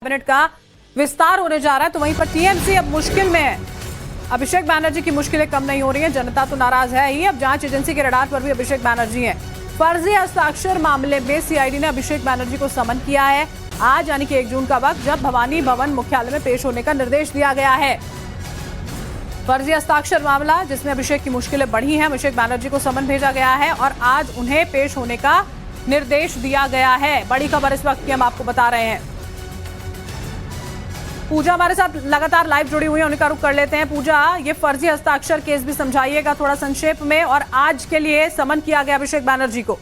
Cabinet का विस्तार होने जा रहा है, तो वहीं पर टीएमसी अब मुश्किल में है। अभिषेक बैनर्जी की मुश्किलें कम नहीं हो रही हैं, जनता तो नाराज है ही। अब जांच एजेंसी के रडार पर भी अभिषेक बैनर्जी हैं। फर्जी हस्ताक्षर मामले में सीआईडी ने अभिषेक बैनर्जी को समन किया है। आज यानी कि 1 जून का वक्त जब भवानी भवन मुख्यालय में पेश होने का निर्देश दिया गया है। फर्जी हस्ताक्षर मामला जिसमें अभिषेक की मुश्किलें बढ़ी हैं, अभिषेक बैनर्जी को समन भेजा गया है और आज उन्हें पेश होने का निर्देश दिया गया है। बड़ी खबर इस वक्त की हम आपको बता रहे हैं। पूजा हमारे साथ लगातार लाइव जुड़ी हुई है, उनका रुख कर लेते हैं। पूजा, ये फर्जी हस्ताक्षर केस भी समझाइएगा थोड़ा संक्षेप में, और आज के लिए समन किया गया अभिषेक बैनर्जी को।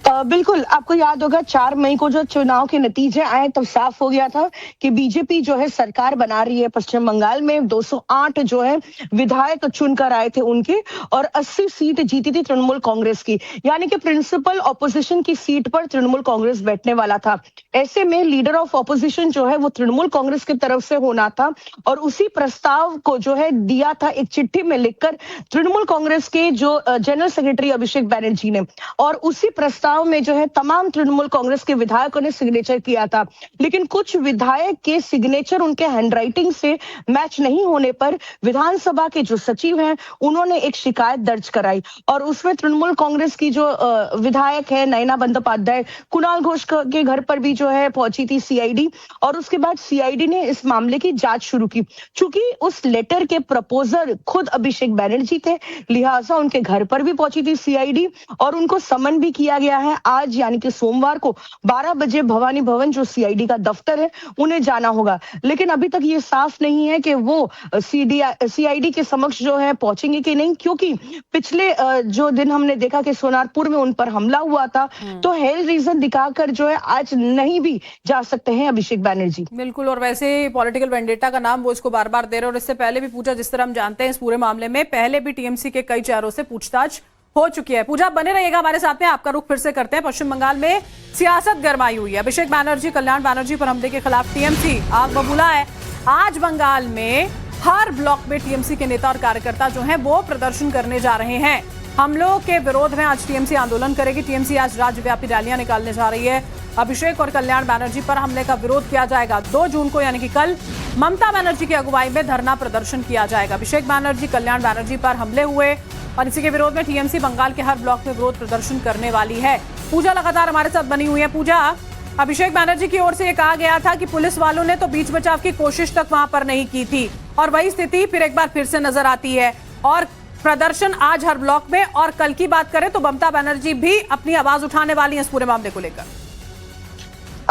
बिल्कुल, आपको याद होगा 4 मई को जो चुनाव के नतीजे आए तब साफ हो गया था कि बीजेपी जो है सरकार बना रही है पश्चिम बंगाल में। 208 जो है विधायक चुनकर आए थे उनके, और 80 सीट जीती थी तृणमूल कांग्रेस की, यानी कि प्रिंसिपल ऑपोजिशन की सीट पर तृणमूल कांग्रेस बैठने वाला था। ऐसे में लीडर ऑफ ऑपोजिशन जो है वो तृणमूल कांग्रेस की तरफ से होना था, और उसी प्रस्ताव को जो है दिया था एक चिट्ठी में लिखकर तृणमूल कांग्रेस के जो जनरल सेक्रेटरी अभिषेक बैनर्जी ने, और उसी प्रस्ताव में जो है तमाम तृणमूल कांग्रेस के विधायकों ने सिग्नेचर किया था। लेकिन कुछ विधायक के सिग्नेचर उनके हैंडराइटिंग से मैच नहीं होने पर विधानसभा के जो सचिव हैं उन्होंने एक शिकायत दर्ज कराई, और उसमें तृणमूल कांग्रेस की जो विधायक है नयना बंदोपाध्याय, कुणाल घोष के घर पर भी जो है पहुंची थी सीआईडी, और उसके बाद सीआईडी ने इस मामले की जांच शुरू की। चूंकि उस लेटर के प्रपोजर खुद अभिषेक बैनर्जी थे, लिहाजा उनके घर पर भी पहुंची थी सीआईडी, और उनको समन भी किया गया है आज यानी कि सोमवार को 12 बजे भवानी भवन जो सीआईडी का दफ्तर है उन्हें जाना होगा। लेकिन अभी तक ये साफ नहीं है कि वो सीआईडी के समक्ष जो है पहुंचेंगे कि नहीं, क्योंकि पिछले जो दिन हमने देखा कि सोनारपुर में उन पर हमला हुआ था, तो हेल्थ रीजन दिखाकर जो है आज नहीं भी जा सकते हैं अभिषेक बैनर्जी। बिल्कुल, और वैसे पॉलिटिकल वेंडेटा का नाम वो इसको बार बार दे रहे हैं, और इससे पहले भी पूजा, जिस तरह हम जानते हैं इस पूरे मामले में पहले भी टीएमसी के कई चेहरों से पूछताछ हो चुकी है। पूजा, बने रहिएगा हमारे साथ में, आपका रुख फिर से करते हैं। पश्चिम बंगाल में सियासत गरमाई हुई है। अभिषेक बैनर्जी, कल्याण बैनर्जी पर हमले के खिलाफ टीएमसी आग बबूला है। आज बंगाल में हर ब्लॉक में टीएमसी के नेता और कार्यकर्ता जो हैं वो प्रदर्शन करने जा रहे हैं। हमलों के विरोध में आज टीएमसी आंदोलन करेगी। टीएमसी आज राज्यव्यापी रैलियां निकालने जा रही है। अभिषेक और कल्याण बैनर्जी पर हमले का विरोध किया जाएगा। 2 जून को यानी कि कल ममता बनर्जी की अगुवाई में धरना प्रदर्शन किया जाएगा। अभिषेक बैनर्जी, कल्याण बैनर्जी पर हमले हुए और इसी के विरोध में टीएमसी बंगाल के हर ब्लॉक में विरोध प्रदर्शन करने वाली है। पूजा लगातार हमारे साथ बनी हुई है। पूजा, अभिषेक बैनर्जी की ओर से ये कहा गया था कि पुलिस वालों ने तो बीच बचाव की कोशिश तक वहां पर नहीं की थी, और वही स्थिति फिर एक बार फिर से नजर आती है, और प्रदर्शन आज हर ब्लॉक में। और कल की बात करें तो ममता बनर्जी भी अपनी आवाज उठाने वाली है इस पूरे मामले को लेकर।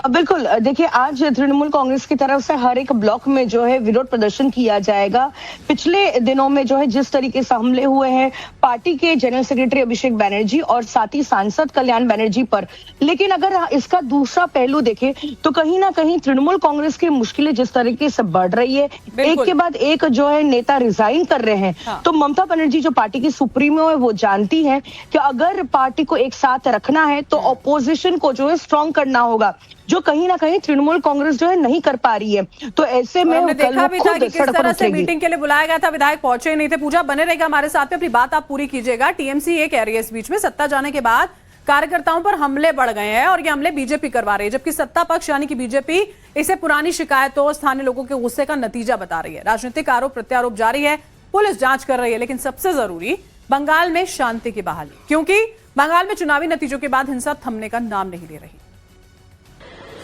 बिल्कुल, देखिए आज तृणमूल कांग्रेस की तरफ से हर एक ब्लॉक में जो है विरोध प्रदर्शन किया जाएगा। पिछले दिनों में जो है जिस तरीके से हमले हुए हैं पार्टी के जनरल सेक्रेटरी अभिषेक बैनर्जी और साथ ही सांसद कल्याण बैनर्जी पर, लेकिन अगर इसका दूसरा पहलू देखें तो कहीं ना कहीं तृणमूल कांग्रेस की मुश्किलें जिस तरीके से बढ़ रही है, एक के बाद एक जो है नेता रिजाइन कर रहे हैं। हाँ। तो ममता बनर्जी जो पार्टी की सुप्रीमो है वो जानती है कि अगर पार्टी को एक साथ रखना है तो ऑपोजिशन को जो है स्ट्रॉन्ग करना होगा, जो कहीं ना कहीं तृणमूल कांग्रेस जो है नहीं कर पा रही है। तो ऐसे में देखा भी था कि किस तरह से मीटिंग के लिए बुलाया गया था, विधायक पहुंचे ही नहीं थे। पूजा, बने रहेगा हमारे साथ में, अपनी बात आप पूरी कीजिएगा। टीएमसी ये कह रही है इस बीच में सत्ता जाने के बाद कार्यकर्ताओं पर हमले बढ़ गए हैं, और ये हमले बीजेपी करवा रही है, जबकि सत्ता पक्ष यानी कि बीजेपी इसे पुरानी शिकायतों, स्थानीय लोगों के गुस्से का नतीजा बता रही है। राजनीतिक आरोप प्रत्यारोप जारी है, पुलिस जांच कर रही है, लेकिन सबसे जरूरी बंगाल में शांति की बहाली, क्योंकि बंगाल में चुनावी नतीजों के बाद हिंसा थमने का नाम नहीं ले रही।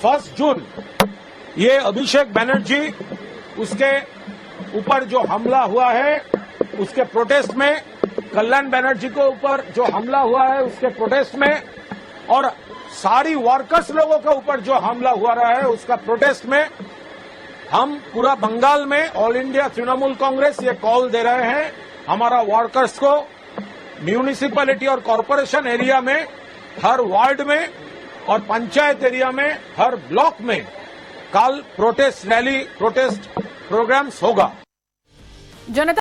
1 जून ये अभिषेक बैनर्जी, उसके ऊपर जो हमला हुआ है उसके प्रोटेस्ट में, कल्याण बैनर्जी के ऊपर जो हमला हुआ है उसके प्रोटेस्ट में, और सारी वर्कर्स लोगों के ऊपर जो हमला हुआ रहा है उसका प्रोटेस्ट में, हम पूरा बंगाल में ऑल इंडिया तृणमूल कांग्रेस ये कॉल दे रहे हैं हमारा वर्कर्स को म्यूनिसिपैलिटी और कॉरपोरेशन एरिया में, हर वार्ड में और पंचायत एरिया में, हर ब्लॉक में कल प्रोटेस्ट रैली, प्रोटेस्ट प्रोग्राम्स होगा। जनता